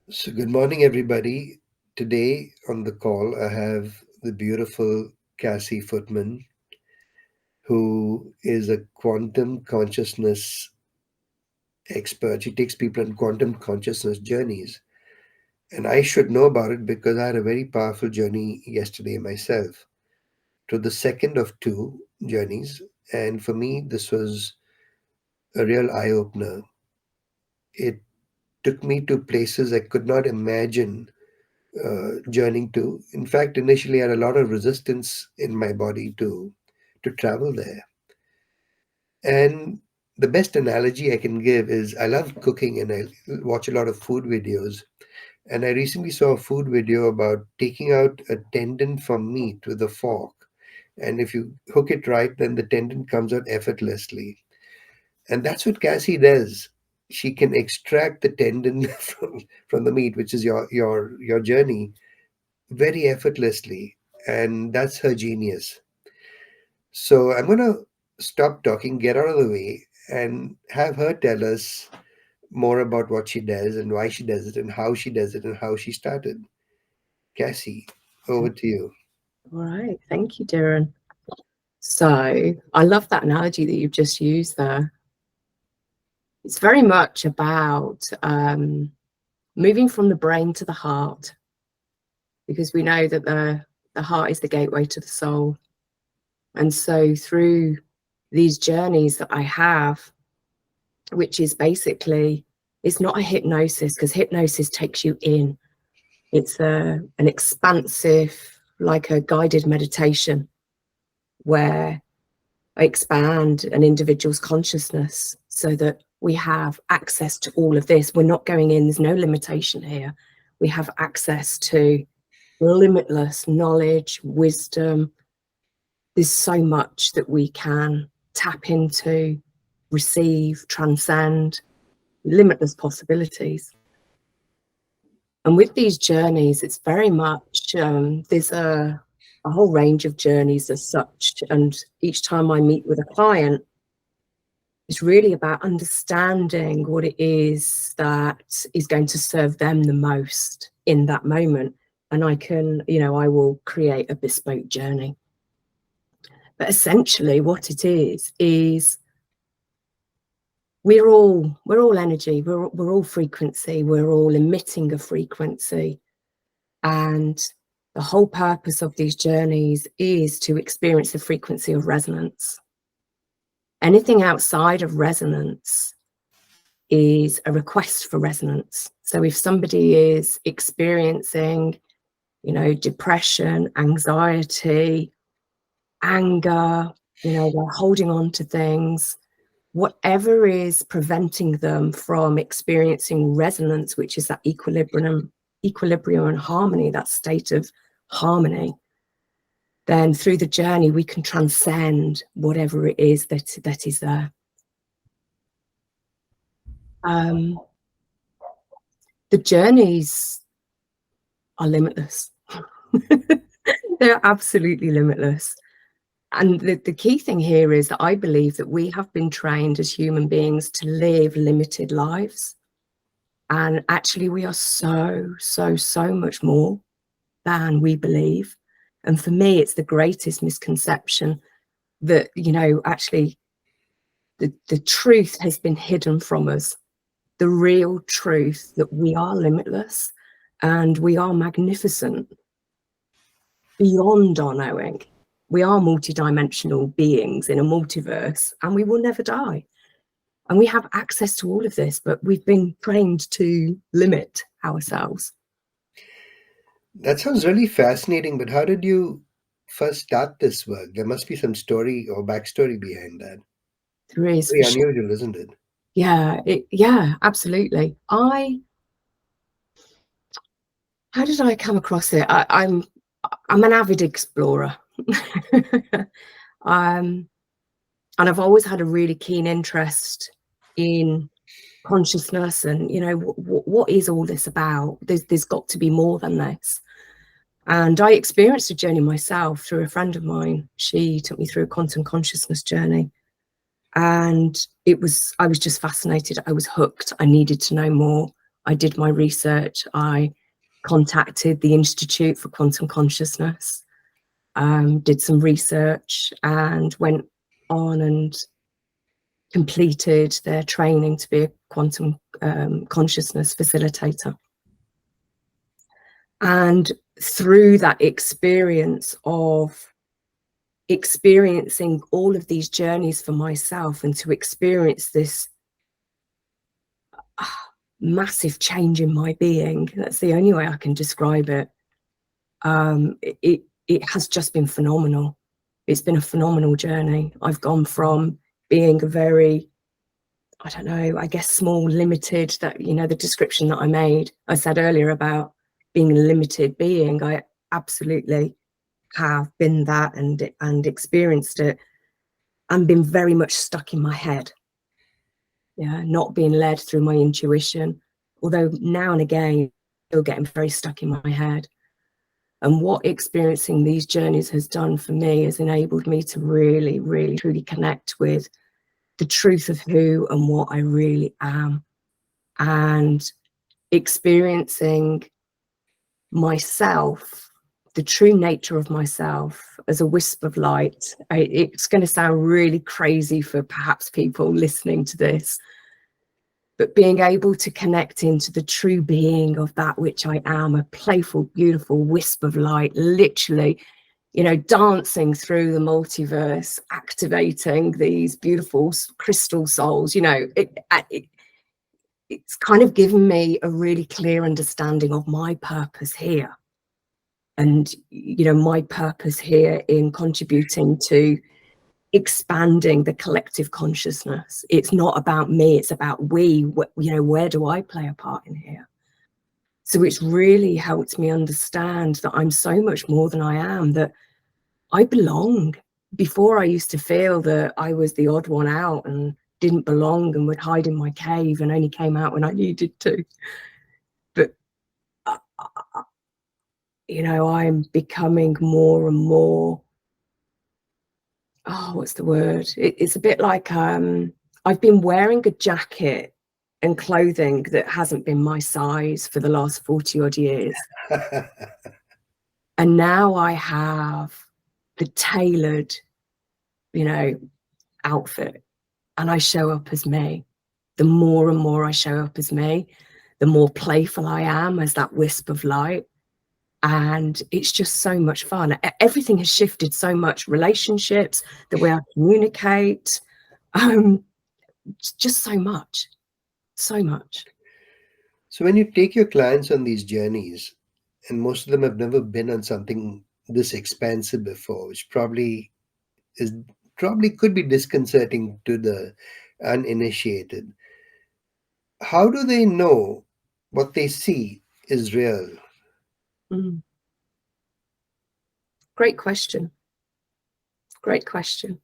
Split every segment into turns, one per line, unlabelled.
So, good morning, everybody. Today on the call, I have the beautiful Cassie Footman, who is a quantum consciousness expert. She takes people on quantum consciousness journeys. And I should know about it because I had a very powerful journey yesterday myself, to the second of two journeys. And for me, this was a real eye opener. It took me to places I could not imagine journeying to. In fact, initially I had a lot of resistance in my body to travel there. And the best analogy I can give is I love cooking and I watch a lot of food videos. And I recently saw a food video about taking out a tendon from meat with a fork. And if you hook it right, then the tendon comes out effortlessly. And that's what Cassie does. She can extract the tendon from the meat, which is your journey, very effortlessly. And that's her genius. So I'm going to stop talking, get out of the way, and have her tell us more about what she does and why she does it and how she does it and how she started. Cassie, over to you.
All right, thank you, Dhiren. So I love that analogy that you've just used there. It's very much about moving from the brain to the heart, because we know that the heart is the gateway to the soul. And so through these journeys that I have, which is basically, it's not a hypnosis, because hypnosis takes you in. It's an expansive, like a guided meditation, where I expand an individual's consciousness so that we have access to all of this. We're not going in, there's no limitation here. We have access to limitless knowledge, wisdom. There's so much that we can tap into, receive, transcend, limitless possibilities. And with these journeys, it's very much, there's a whole range of journeys as such. And each time I meet with a client, it's really about understanding what it is that is going to serve them the most in that moment. And I can, I will create a bespoke journey. But essentially what it is we're all energy, we're all frequency, we're all emitting a frequency. And the whole purpose of these journeys is to experience the frequency of resonance. Anything outside of resonance is a request for resonance. So if somebody is experiencing, depression, anxiety, anger, they're holding on to things, whatever is preventing them from experiencing resonance, which is that equilibrium and harmony, that state of harmony, then through the journey we can transcend whatever it is that is there. The journeys are limitless. They're absolutely limitless. And the key thing here is that I believe that we have been trained as human beings to live limited lives. And actually we are so much more than we believe. And for me, it's the greatest misconception that, actually the truth has been hidden from us. The real truth that we are limitless and we are magnificent beyond our knowing. We are multidimensional beings in a multiverse, and we will never die. And we have access to all of this, but we've been trained to limit ourselves.
That sounds really fascinating, but how did you first start this work? There must be some story or backstory behind that.
There is,
Very
for sure.
unusual, isn't it?
Yeah, absolutely. How did I come across it? I'm an avid explorer. And I've always had a really keen interest in consciousness and, what is all this about? There's got to be more than this. And I experienced a journey myself through a friend of mine. She took me through a quantum consciousness journey. And I was just fascinated. I was hooked. I needed to know more. I did my research. I contacted the Institute for Quantum Consciousness, did some research, and went on and completed their training to be a quantum consciousness facilitator. And through that experience of experiencing all of these journeys for myself, and to experience this massive change in my being, that's the only way I can describe it. It has just been phenomenal. It's been a phenomenal journey. I've gone from being a very, I don't know, I guess small, limited, that, you know, the description that I said earlier about being a limited being, I absolutely have been that and experienced it, and been very much stuck in my head. Yeah, not being led through my intuition, although now and again still getting very stuck in my head. And what experiencing these journeys has done for me has enabled me to really, really, truly connect with the truth of who and what I really am, and experiencing myself, the true nature of myself, as a wisp of light. It's going to sound really crazy for perhaps people listening to this, but being able to connect into the true being of that which I am, a playful, beautiful wisp of light, literally, you know, dancing through the multiverse, activating these beautiful crystal souls, you know, it's kind of given me a really clear understanding of my purpose here. And, you know, my purpose here in contributing to expanding the collective consciousness. It's not about me, it's about we. You know, where do I play a part in here? So it's really helped me understand that I'm so much more than I am, that I belong. Before, I used to feel that I was the odd one out and didn't belong and would hide in my cave and only came out when I needed to. But you know, I'm becoming more and more, oh, what's the word? It's a bit like I've been wearing a jacket and clothing that hasn't been my size for the last 40 odd years. And now I have the tailored, you know, outfit, and I show up as me. The more and more I show up as me, the more playful I am as that wisp of light. And it's just so much fun. Everything has shifted so much. Relationships, the way I communicate, just so much, so much.
So when you take your clients on these journeys, and most of them have never been on something this expansive before, which probably could be disconcerting to the uninitiated, how do they know what they see is real?
Mm. Great question. Great question.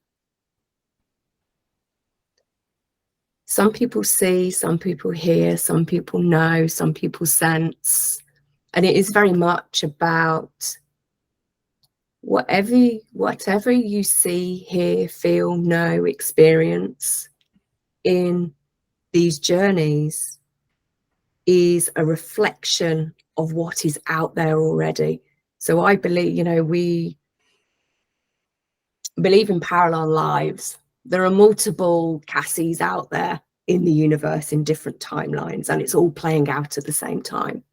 Some people see, some people hear, some people know, some people sense. And it is very much about whatever you see, hear, feel, know, experience in these journeys is a reflection of what is out there already. So I believe, you know, we believe in parallel lives. There are multiple Cassies out there in the universe in different timelines, and it's all playing out at the same time.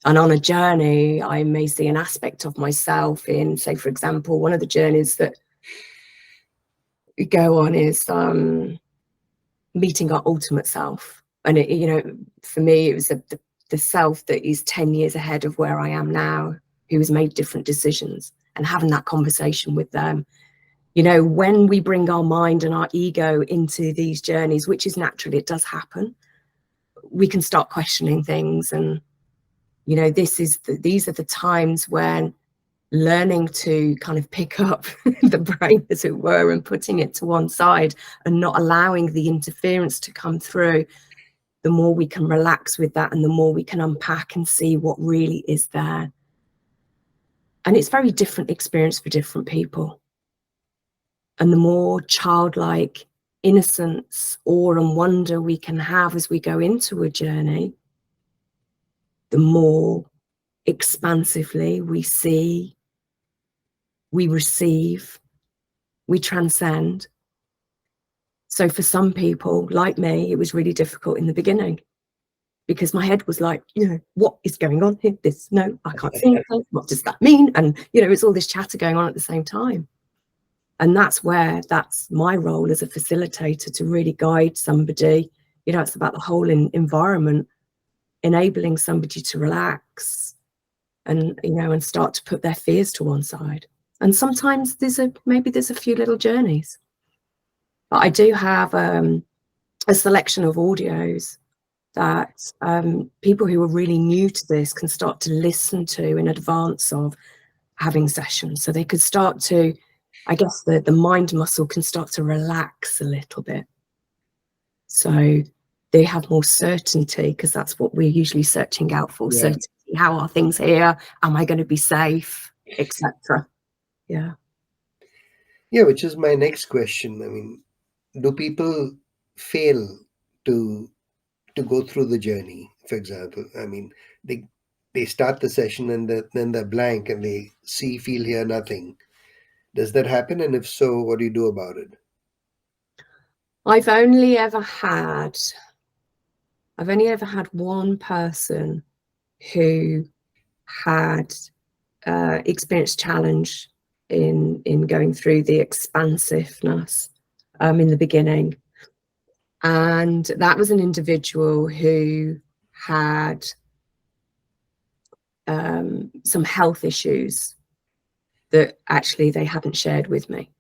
And on a journey, I may see an aspect of myself in, say, for example, one of the journeys that we go on is meeting our ultimate self. And it, you know, for me, it was the self that is 10 years ahead of where I am now, who has made different decisions, and having that conversation with them. You know, when we bring our mind and our ego into these journeys, which is naturally, it does happen, we can start questioning things. And, you know, these are the times when learning to kind of pick up the brain, as it were, and putting it to one side and not allowing the interference to come through, the more we can relax with that, and the more we can unpack and see what really is there. And it's very different experience for different people. And the more childlike innocence, awe and wonder we can have as we go into a journey, the more expansively we see, we receive, we transcend. So for some people, like me, it was really difficult in the beginning because my head was like, what is going on here? This, no, I can't see anything. What does that mean? And, it's all this chatter going on at the same time. And that's my role as a facilitator, to really guide somebody. It's about the whole environment, enabling somebody to relax and, and start to put their fears to one side. And sometimes maybe there's a few little journeys. But I do have a selection of audios that people who are really new to this can start to listen to in advance of having sessions. So they could start to, I guess the mind muscle can start to relax a little bit. So they have more certainty, because that's what we're usually searching out for.
Yeah.
Certainty. How are things here? Am I going to be safe? Etc. Yeah.
Yeah, which is my next question. I mean, do people fail to go through the journey? For example, I mean, they start the session and then they're blank and they see, feel, hear nothing. Does that happen? And if so, what do you do about it?
I've only ever had one person who had experienced challenge in going through the expansiveness in the beginning. And that was an individual who had some health issues that actually they hadn't shared with me.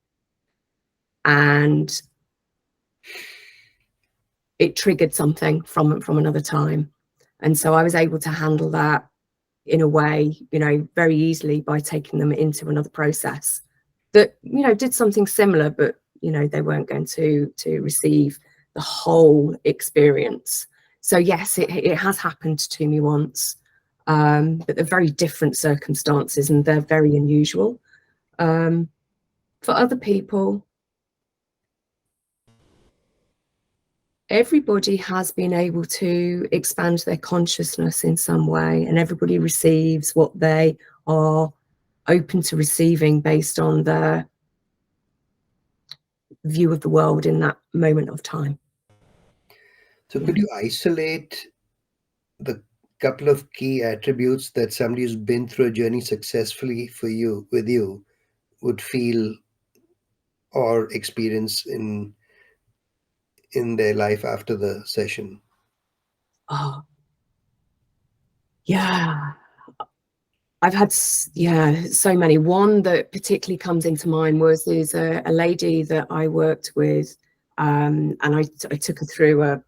And it triggered something from another time. And so I was able to handle that in a way, very easily, by taking them into another process that, did something similar, but, they weren't going to receive the whole experience. So yes, it has happened to me once, but they're very different circumstances and they're very unusual. For other people, everybody has been able to expand their consciousness in some way, and everybody receives what they are open to receiving based on their view of the world in that moment of time.
So, could you isolate the couple of key attributes that somebody who's been through a journey successfully with you would feel or experience in their life after the session?
Oh, yeah. I've had, so many. One that particularly comes into mind there's a lady that I worked with, and I took her through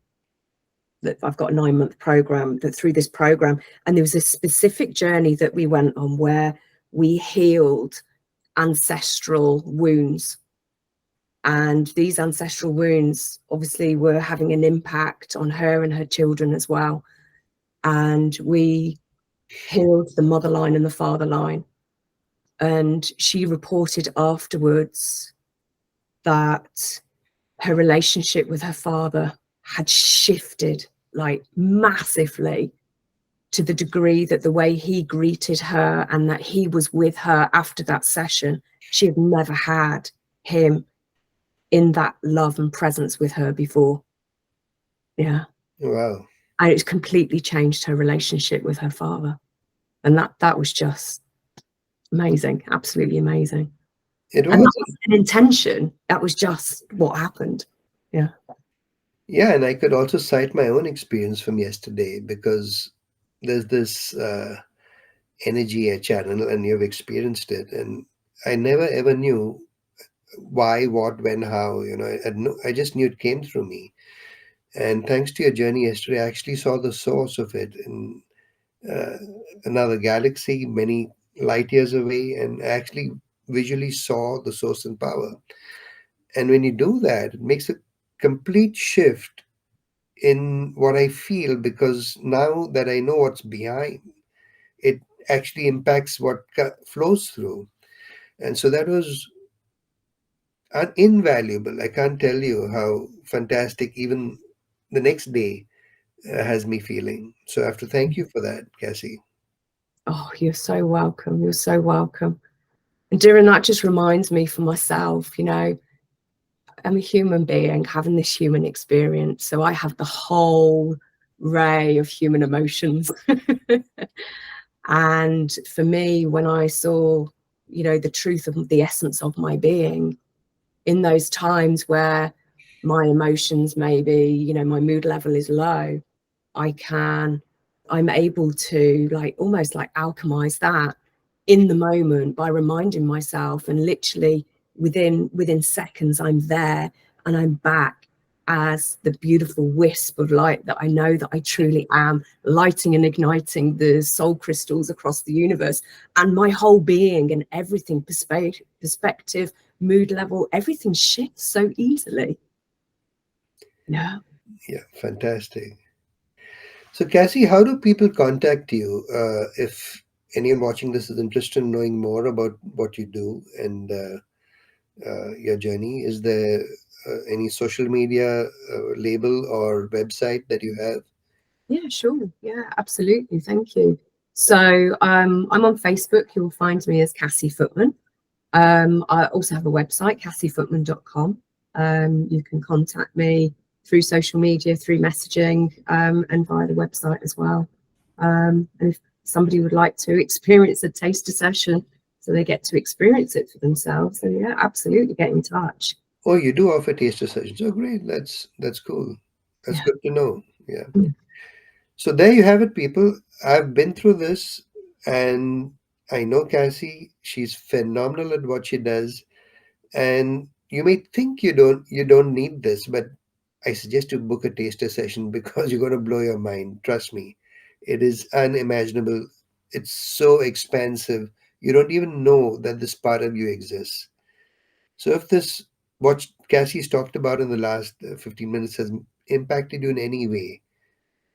I've got a 9-month program, through this program, and there was a specific journey that we went on where we healed ancestral wounds. And these ancestral wounds obviously were having an impact on her and her children as well. And we healed the mother line and the father line. And she reported afterwards that her relationship with her father had shifted like massively, to the degree that the way he greeted her and that he was with her after that session, she had never had him in that love and presence with her before. Yeah.
Wow.
And it's completely changed her relationship with her father. And that was just amazing, absolutely amazing.
It
And
was.
that wasn't an intention, that was just what happened. Yeah.
Yeah, and I could also cite my own experience from yesterday, because there's this energy a channel, and you've experienced it, and I never ever knew why, what, when, how. I just knew it came through me, and thanks to your journey yesterday, I actually saw the source of it in uh, another galaxy, many light years away, and I actually visually saw the source and power. And when you do that, it makes a complete shift in what I feel, because now that I know what's behind, it actually impacts what flows through. And so that was invaluable. I can't tell you how fantastic. Even the next day, has me feeling. So I have to thank you for that, Cassie.
Oh, you're so welcome. You're so welcome. And Dhiren, that just reminds me for myself, I'm a human being having this human experience. So I have the whole ray of human emotions. And for me, when I saw, the truth of the essence of my being in those times where my emotions maybe, my mood level is low, I can, I'm able to like almost like alchemize that in the moment by reminding myself, and literally within seconds I'm there and I'm back as the beautiful wisp of light that I know that I truly am, lighting and igniting the soul crystals across the universe. And my whole being and everything, perspective, mood level, everything shifts so easily. Yeah.
Yeah, fantastic. So, Cassie, how do people contact you if anyone watching this is interested in knowing more about what you do and your journey? Is there any social media label or website that you have?
Yeah, sure. Yeah, absolutely. Thank you. So I'm on Facebook. You'll find me as Cassie Footman. I also have a website, cassiefootman.com. You can contact me through social media, through messaging, and via the website as well. And if somebody would like to experience a taster session so they get to experience it for themselves, then yeah, absolutely get in touch.
Oh, you do offer taster sessions. Oh, great. That's cool. That's
Yeah.
good to know. Yeah.
Mm.
So there you have it, people. I've been through this, and I know Cassie. She's phenomenal at what she does. And you may think you don't need this, but I suggest you book a taster session because you're going to blow your mind. Trust me, it is unimaginable. It's so expansive. You don't even know that this part of you exists. So if this what Cassie's talked about in the last 15 minutes has impacted you in any way,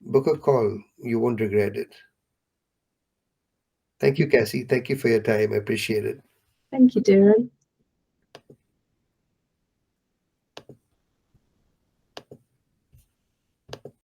book a call. You won't regret it. Thank you, Cassie. Thank you for your time. I appreciate it.
Thank you, Dhiren.